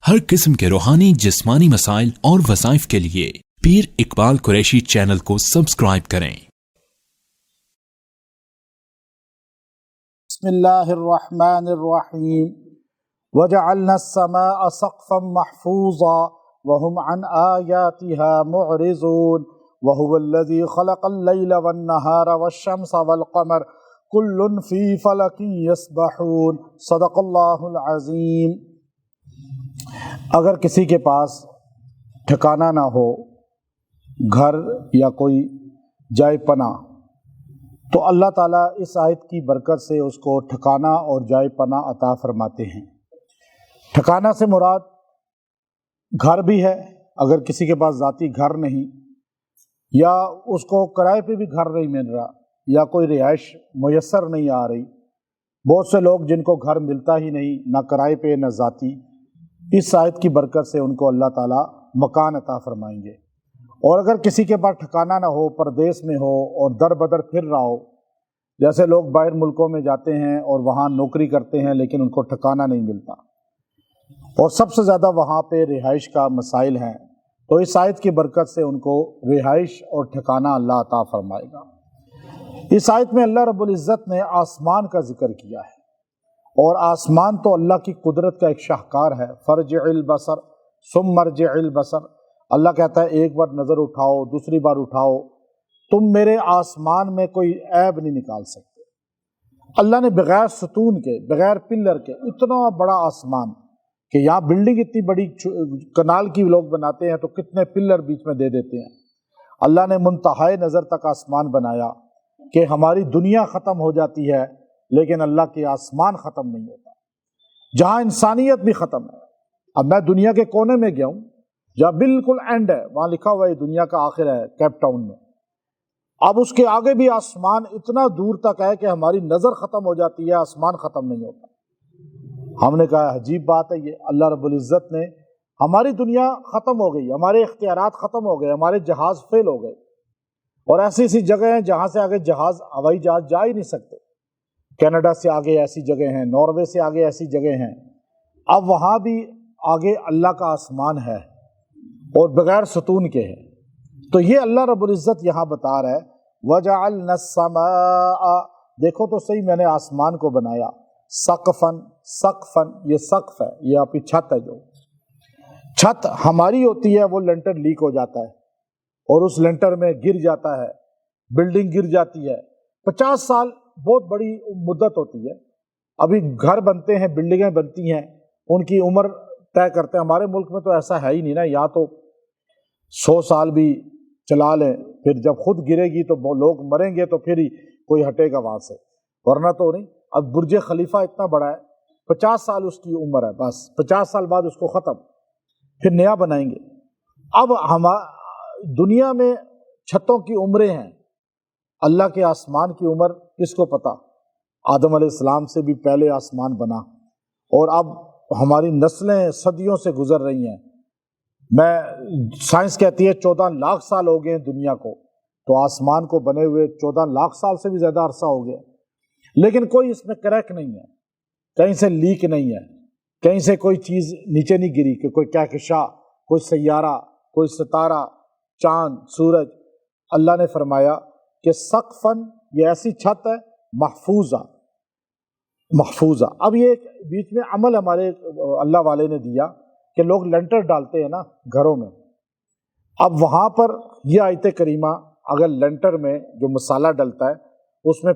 ہر قسم کے روحانی جسمانی مسائل اور وظائف کے لیے پیر اقبال قریشی چینل کو سبسکرائب کریں۔ بسم اللہ الرحمن الرحیم وجعلنا السماء سقفا محفوظا وهم عن آیاتها معرضون وهو الذي خلق الليل والنهار والشمس والقمر كل في فلك يسبحون صدق اللہ العظیم۔ اگر کسی کے پاس ٹھکانہ نہ ہو، گھر یا کوئی جائے پناہ، تو اللہ تعالیٰ اس آیت کی برکت سے اس کو ٹھکانہ اور جائے پناہ عطا فرماتے ہیں۔ ٹھکانہ سے مراد گھر بھی ہے، اگر کسی کے پاس ذاتی گھر نہیں، یا اس کو کرائے پہ بھی گھر نہیں مل رہا، یا کوئی رہائش میسر نہیں آ رہی۔ بہت سے لوگ جن کو گھر ملتا ہی نہیں، نہ کرائے پہ نہ ذاتی، اس آیت کی برکت سے ان کو اللہ تعالیٰ مکان عطا فرمائیں گے۔ اور اگر کسی کے پاس ٹھکانہ نہ ہو، پردیس میں ہو اور در بدر پھر رہا ہو، جیسے لوگ باہر ملکوں میں جاتے ہیں اور وہاں نوکری کرتے ہیں لیکن ان کو ٹھکانہ نہیں ملتا، اور سب سے زیادہ وہاں پہ رہائش کا مسائل ہیں، تو اس آیت کی برکت سے ان کو رہائش اور ٹھکانہ اللہ عطا فرمائے گا۔ اس آیت میں اللہ رب العزت نے آسمان کا ذکر کیا ہے، اور آسمان تو اللہ کی قدرت کا ایک شاہکار ہے۔ فرجع البصر ثم ارجع البصر، اللہ کہتا ہے ایک بار نظر اٹھاؤ، دوسری بار اٹھاؤ، تم میرے آسمان میں کوئی عیب نہیں نکال سکتے۔ اللہ نے بغیر ستون کے، بغیر پلر کے اتنا بڑا آسمان، کہ یہاں بلڈنگ اتنی بڑی کنال کی لوگ بناتے ہیں تو کتنے پلر بیچ میں دے دیتے ہیں۔ اللہ نے منتہائے نظر تک آسمان بنایا کہ ہماری دنیا ختم ہو جاتی ہے لیکن اللہ کے آسمان ختم نہیں ہوتا، جہاں انسانیت بھی ختم ہے۔ اب میں دنیا کے کونے میں گیا ہوں جہاں بالکل اینڈ ہے، وہاں لکھا ہوا ہے دنیا کا آخر ہے، کیپ ٹاؤن میں۔ اب اس کے آگے بھی آسمان اتنا دور تک ہے کہ ہماری نظر ختم ہو جاتی ہے، آسمان ختم نہیں ہوتا۔ ہم نے کہا عجیب بات ہے یہ، اللہ رب العزت نے ہماری دنیا ختم ہو گئی، ہمارے اختیارات ختم ہو گئے، ہمارے جہاز فیل ہو گئے، اور ایسی ایسی جگہ ہیں جہاں سے آگے ہوائی جہاز جا ہی نہیں سکتے۔ کینیڈا سے آگے ایسی جگہ ہیں، ناروے سے آگے ایسی جگہ ہیں۔ اب وہاں بھی آگے اللہ کا آسمان ہے اور بغیر ستون کے ہے۔ تو یہ اللہ رب العزت یہاں بتا رہا ہے وَجَعَلْنَا السَّمَاءَ، دیکھو تو صحیح، میں نے آسمان کو بنایا سقفاً، سقفاً یہ سقف ہے، یہ آپ کی چھت ہے۔ جو چھت ہماری ہوتی ہے وہ لنٹر لیک ہو جاتا ہے اور اس لنٹر میں گر جاتا ہے، بلڈنگ گر جاتی ہے۔ 50 سال بہت بڑی مدت ہوتی ہے۔ ابھی گھر بنتے ہیں، بلڈنگیں بنتی ہیں، ان کی عمر طے کرتے ہیں۔ ہمارے ملک میں تو ایسا ہے ہی نہیں نا، یا تو 100 سال بھی چلا لیں، پھر جب خود گرے گی تو لوگ مریں گے تو پھر ہی کوئی ہٹے گا وہاں سے، ورنہ تو نہیں۔ اب برج خلیفہ اتنا بڑا ہے، 50 سال اس کی عمر ہے، بس 50 سال بعد اس کو ختم، پھر نیا بنائیں گے۔ اب دنیا میں چھتوں کی عمریں ہیں، اللہ کے آسمان کی عمر کس کو پتا؟ آدم علیہ السلام سے بھی پہلے آسمان بنا، اور اب ہماری نسلیں صدیوں سے گزر رہی ہیں۔ سائنس کہتی ہے 14 لاکھ سال ہو گئے ہیں دنیا کو، تو آسمان کو بنے ہوئے 14 لاکھ سال سے بھی زیادہ عرصہ ہو گیا، لیکن کوئی اس میں کریک نہیں ہے، کہیں سے لیک نہیں ہے، کہیں سے کوئی چیز نیچے نہیں گری کہ کوئی کہکشاں، کوئی سیارہ، کوئی ستارہ، چاند، سورج۔ اللہ نے فرمایا کہ سقفاً، یہ ایسی چھت ہے محفوظہ، محفوظہ۔ اب یہ بیچ میں عمل ہمارے اللہ والے نے دیا کہ لوگ لنٹر ڈالتے ہیں نا گھروں میں، اب وہاں پر یہ آیت کریمہ، اگر لنٹر میں جو مسالہ ڈلتا ہے اس میں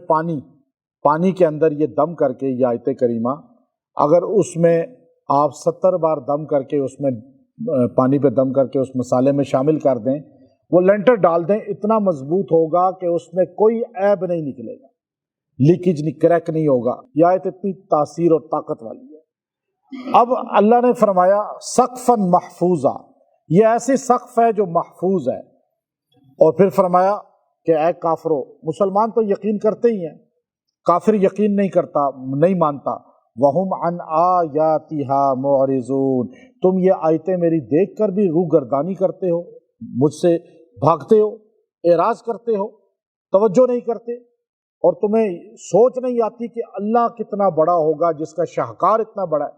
پانی کے اندر یہ دم کر کے، یہ آیت کریمہ اگر اس میں آپ 70 بار دم کر کے، اس میں پانی پہ دم کر کے اس مسالے میں شامل کر دیں، وہ لنٹر ڈال دیں، اتنا مضبوط ہوگا کہ اس میں کوئی عیب نہیں نکلے گا، لیکیج نہیں، کریک نہیں ہوگا۔ یہ آیت اتنی تاثیر اور طاقت والی ہے۔ اب اللہ نے فرمایا سقفاً محفوظہ، یہ ایسی سقف ہے جو محفوظ ہے، اور پھر فرمایا کہ اے کافرو، مسلمان تو یقین کرتے ہی ہیں، کافر یقین نہیں کرتا، نہیں مانتا۔ وَهُمْ عَنْ آيَاتِهَا مُعْرِضُونَ، تم یہ آیتیں میری دیکھ کر بھی روح گردانی کرتے ہو، مجھ سے بھاگتے ہو، اعراض کرتے ہو، توجہ نہیں کرتے، اور تمہیں سوچ نہیں آتی کہ اللہ کتنا بڑا ہوگا جس کا شاہکار اتنا بڑا ہے۔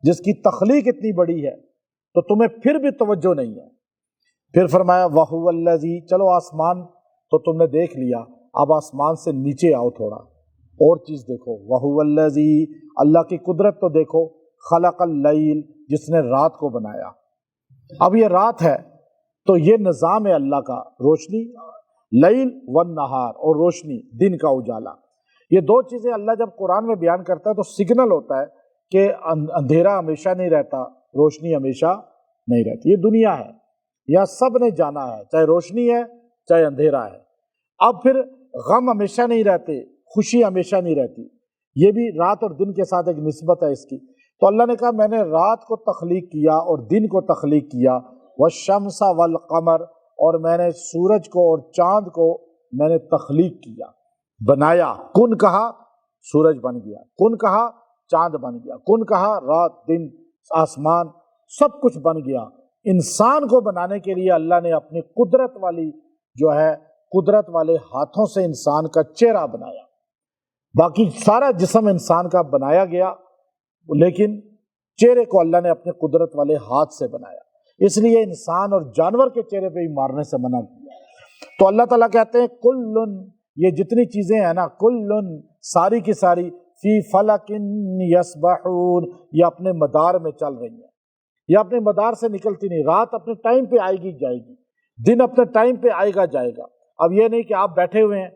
جس کی تخلیق اتنی بڑی ہے، تو تمہیں پھر بھی توجہ نہیں ہے۔ پھر فرمایا وَهُوَ الَّذِي، چلو آسمان تو تم نے دیکھ لیا، اب آسمان سے نیچے آؤ تھوڑا اور چیز دیکھو۔ وَهُوَ الَّذِي، اللہ کی قدرت تو دیکھو، خلق اللیل، جس نے رات کو بنایا۔ اب یہ رات ہے تو یہ نظام ہے اللہ کا، روشنی، لیل والنہار، اور روشنی، دن کا اجالا۔ یہ دو چیزیں اللہ جب قرآن میں بیان کرتا ہے تو سگنل ہوتا ہے کہ اندھیرا ہمیشہ نہیں رہتا، روشنی ہمیشہ نہیں رہتی۔ یہ دنیا ہے، یا سب نے جانا ہے، چاہے روشنی ہے چاہے اندھیرا ہے۔ اب پھر غم ہمیشہ نہیں رہتے، خوشی ہمیشہ نہیں رہتی، یہ بھی رات اور دن کے ساتھ ایک نسبت ہے اس کی۔ تو اللہ نے کہا میں نے رات کو تخلیق کیا اور دن کو تخلیق کیا، والشمس والقمر، اور میں نے سورج کو اور چاند کو میں نے تخلیق کیا، بنایا۔ کن کہا سورج بن گیا، کن کہا چاند بن گیا، کن کہا رات دن آسمان، سب کچھ بن گیا۔ انسان کو بنانے کے لیے اللہ نے اپنی قدرت والی جو ہے، قدرت والے ہاتھوں سے انسان کا چہرہ بنایا۔ باقی سارا جسم انسان کا بنایا گیا، لیکن چہرے کو اللہ نے اپنے قدرت والے ہاتھ سے بنایا۔ اس لیے انسان اور جانور کے چہرے پہ ہی مارنے سے منع کیا۔ تو اللہ تعالیٰ کہتے ہیں کلن، یہ جتنی چیزیں ہیں نا، کلن، ساری کی ساری، فی فلک یسبحون، یہ اپنے مدار میں چل رہی ہیں، یہ اپنے مدار سے نکلتی نہیں۔ رات اپنے ٹائم پہ آئے گی جائے گی، دن اپنے ٹائم پہ آئے گا جائے گا۔ اب یہ نہیں کہ آپ بیٹھے ہوئے ہیں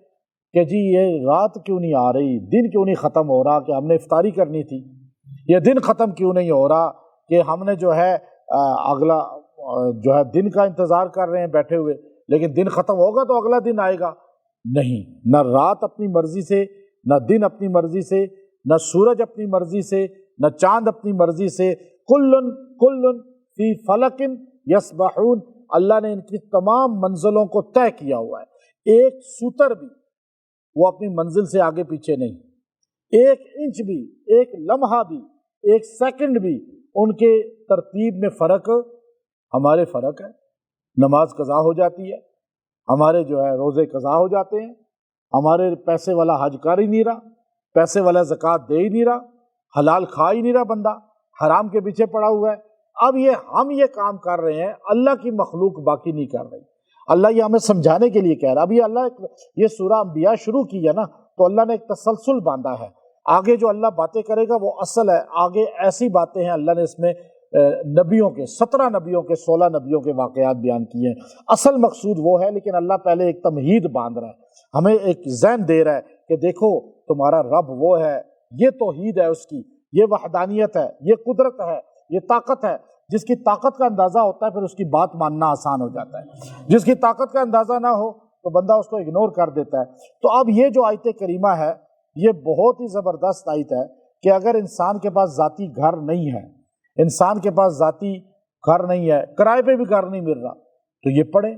کہ جی یہ رات کیوں نہیں آ رہی، دن کیوں نہیں ختم ہو رہا کہ ہم نے افطاری کرنی تھی، یہ دن ختم کیوں نہیں ہو رہا کہ ہم نے جو ہے اگلا جو ہے دن کا انتظار کر رہے ہیں بیٹھے ہوئے، لیکن دن ختم ہوگا تو اگلا دن آئے گا۔ نہیں، نہ رات اپنی مرضی سے، نہ دن اپنی مرضی سے، نہ سورج اپنی مرضی سے، نہ چاند اپنی مرضی سے، کلن فی فلک یسبحون، اللہ نے ان کی تمام منزلوں کو طے کیا ہوا ہے۔ ایک سوتر بھی وہ اپنی منزل سے آگے پیچھے نہیں، ایک انچ بھی، ایک لمحہ بھی، ایک سیکنڈ بھی ان کے ترتیب میں فرق ہمارے فرق ہے۔ نماز قضا ہو جاتی ہے، ہمارے جو ہے روزے قضا ہو جاتے ہیں، ہمارے پیسے والا حج کر ہی نہیں رہا، پیسے والا زکوٰۃ دے ہی نہیں رہا، حلال کھا ہی نہیں رہا بندہ، حرام کے پیچھے پڑا ہوا ہے۔ اب ہم یہ کام کر رہے ہیں، اللہ کی مخلوق باقی نہیں کر رہی۔ اللہ یہ ہمیں سمجھانے کے لیے کہہ رہا ہے۔ اب یہ سورہ انبیاء شروع کی ہے نا، تو اللہ نے ایک تسلسل باندھا ہے۔ آگے جو اللہ باتیں کرے گا وہ اصل ہے، آگے ایسی باتیں ہیں اللہ نے اس میں نبیوں کے 17 نبیوں کے 16 نبیوں کے واقعات بیان کیے ہیں۔ اصل مقصود وہ ہے، لیکن اللہ پہلے ایک تمہید باندھ رہا ہے، ہمیں ایک ذہن دے رہا ہے کہ دیکھو تمہارا رب وہ ہے، یہ توحید ہے اس کی، یہ وحدانیت ہے، یہ قدرت ہے، یہ طاقت ہے۔ جس کی طاقت کا اندازہ ہوتا ہے پھر اس کی بات ماننا آسان ہو جاتا ہے، جس کی طاقت کا اندازہ نہ ہو تو بندہ اس کو اگنور کر دیتا ہے۔ تو اب یہ جو آیت کریمہ ہے یہ بہت ہی زبردست آیت ہے کہ اگر انسان کے پاس ذاتی گھر نہیں ہے، انسان کے پاس ذاتی گھر نہیں ہے، کرائے پہ بھی گھر نہیں مل رہا، تو یہ پڑھے،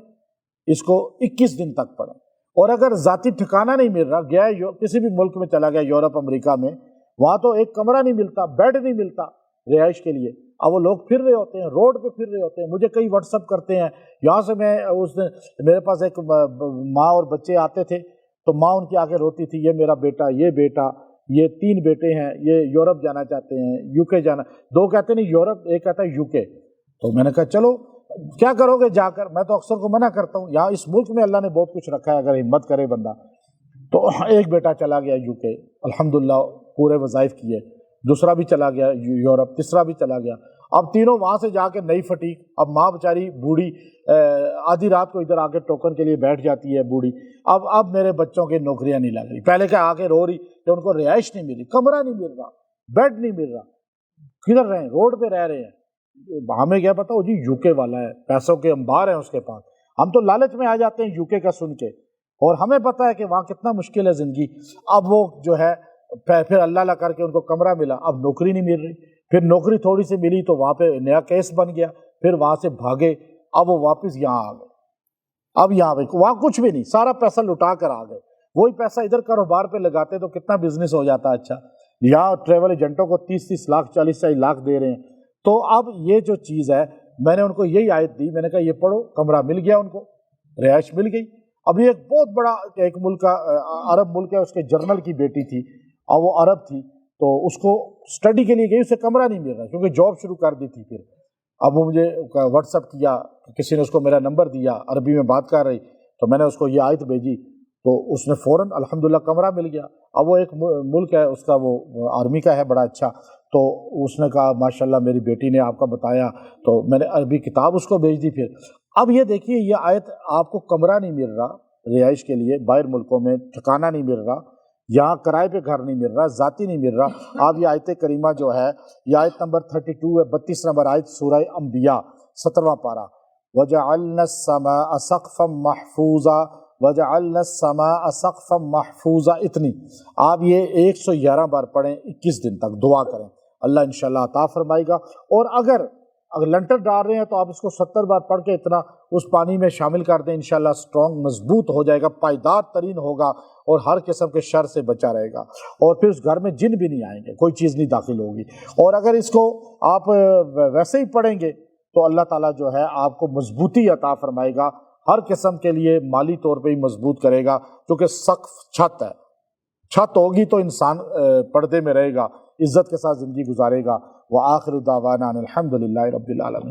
اس کو 21 دن تک پڑھے۔ اور اگر ذاتی ٹھکانہ نہیں مل رہا، گیا کسی بھی ملک میں چلا گیا، یورپ امریکہ میں، وہاں تو ایک کمرہ نہیں ملتا، بیڈ نہیں ملتا رہائش کے لیے، اب وہ لوگ پھر رہے ہوتے ہیں، روڈ پہ پھر رہے ہوتے ہیں۔ مجھے کئی واٹس اپ کرتے ہیں یہاں سے، میں اس دن میرے پاس ایک ماں اور بچے آتے تھے، تو ماں ان کی آگے روتی تھی، یہ میرا بیٹا، یہ بیٹا، یہ 3 بیٹے ہیں، یہ یورپ جانا چاہتے ہیں، یو کے جانا، 2 کہتے نہیں یورپ، ایک کہتا ہے یو کے۔ تو میں نے کہا چلو کیا کرو گے جا کر، میں تو اکثر کو منع کرتا ہوں، یہاں اس ملک میں اللہ نے بہت کچھ رکھا ہے اگر ہمت کرے بندہ۔ تو ایک بیٹا چلا گیا یو کے، الحمدللہ پورے وظائف کیے، دوسرا بھی چلا گیا یورپ، تیسرا بھی چلا گیا۔ اب تینوں وہاں سے جا کے نئی فٹیک، اب ماں بیچاری بوڑھی آدھی رات کو ادھر آ کے ٹوکن کے لیے بیٹھ جاتی ہے بوڑھی۔ اب میرے بچوں کی نوکریاں نہیں لگ رہی، پہلے کیا آ کے رو رہی کہ ان کو رہائش نہیں ملی، کمرہ نہیں مل رہا، بیڈ نہیں مل رہا، کدھر رہے ہیں، روڈ پہ رہ رہے ہیں۔ ہمیں کیا پتا جی یو کے والا ہے، پیسوں کے انبار ہیں اس کے پاس، ہم تو لالچ میں آ جاتے ہیں یو کے کا سن کے، اور ہمیں پتا ہے کہ وہاں کتنا مشکل ہے زندگی۔ اب وہ جو ہے پھر اللہ اللہ کر کے ان کو کمرہ ملا، اب نوکری نہیں مل رہی، پھر نوکری تھوڑی سی ملی تو وہاں پہ نیا کیس بن گیا، پھر وہاں سے بھاگے، اب وہ واپس یہاں آ گئے۔ اب یہاں پہ وہاں کچھ بھی نہیں، سارا پیسہ لٹا کر آ گئے، وہی پیسہ ادھر کاروبار پہ لگاتے تو کتنا بزنس ہو جاتا۔ اچھا یہاں ٹریول ایجنٹوں کو 30 لاکھ 40 لاکھ دے رہے ہیں۔ تو اب یہ جو چیز ہے، میں نے ان کو یہی آیت دی، میں نے کہا یہ پڑھو، کمرہ مل گیا ان کو، رہائش مل گئی۔ اب یہ ایک بہت بڑا ایک ملک کا عرب ملک ہے، اس کے جنرل کی بیٹی تھی اور وہ عرب تھی، تو اس کو اسٹڈی کے لیے گئی، اسے کمرہ نہیں مل رہا کیونکہ جاب شروع کر دی تھی۔ پھر اب وہ مجھے واٹس ایپ کیا، کسی نے اس کو میرا نمبر دیا، عربی میں بات کر رہی، تو میں نے اس کو یہ آیت بھیجی تو اس نے فوراً الحمدللہ کمرہ مل گیا۔ اب وہ ایک ملک ہے اس کا، وہ آرمی کا ہے بڑا اچھا، تو اس نے کہا ماشاءاللہ میری بیٹی نے آپ کا بتایا، تو میں نے عربی کتاب اس کو بھیج دی۔ پھر اب یہ دیکھیے یہ آیت، آپ کو کمرہ نہیں مل رہا رہائش کے لیے، باہر ملکوں میں ٹھکانہ نہیں مل رہا، یہاں کرائے پہ گھر نہیں مل رہا، ذاتی نہیں مل رہا، آپ یہ آیت کریمہ جو ہے یہ آیت نمبر 32 ہے، 32 نمبر آیت سورہ انبیاء 17واں پارہ، وَجَعَلْنَا السَّمَاءَ سَقْفًا مَحْفُوظًا وَجَعَلْنَا السَّمَاءَ سَقْفًا مَحْفُوظًا، اتنی آپ یہ 111 بار پڑھیں 21 دن تک، دعا کریں، اللہ انشاءاللہ عطا فرمائے گا۔ اور اگر لنٹر ڈال رہے ہیں تو آپ اس کو 70 بار پڑھ کے اتنا اس پانی میں شامل کر دیں، انشاءاللہ اسٹرانگ مضبوط ہو جائے گا، پائیدار ترین ہوگا اور ہر قسم کے شر سے بچا رہے گا، اور پھر اس گھر میں جن بھی نہیں آئیں گے، کوئی چیز نہیں داخل ہوگی۔ اور اگر اس کو آپ ویسے ہی پڑھیں گے تو اللہ تعالیٰ جو ہے آپ کو مضبوطی عطا فرمائے گا، ہر قسم کے لیے مالی طور پہ ہی مضبوط کرے گا، کیونکہ سقف چھت ہے، چھت ہوگی تو انسان پردے میں رہے گا، عزت کے ساتھ زندگی گزارے گا۔ وآخر دعوانا ان الحمد للہ رب العالمین۔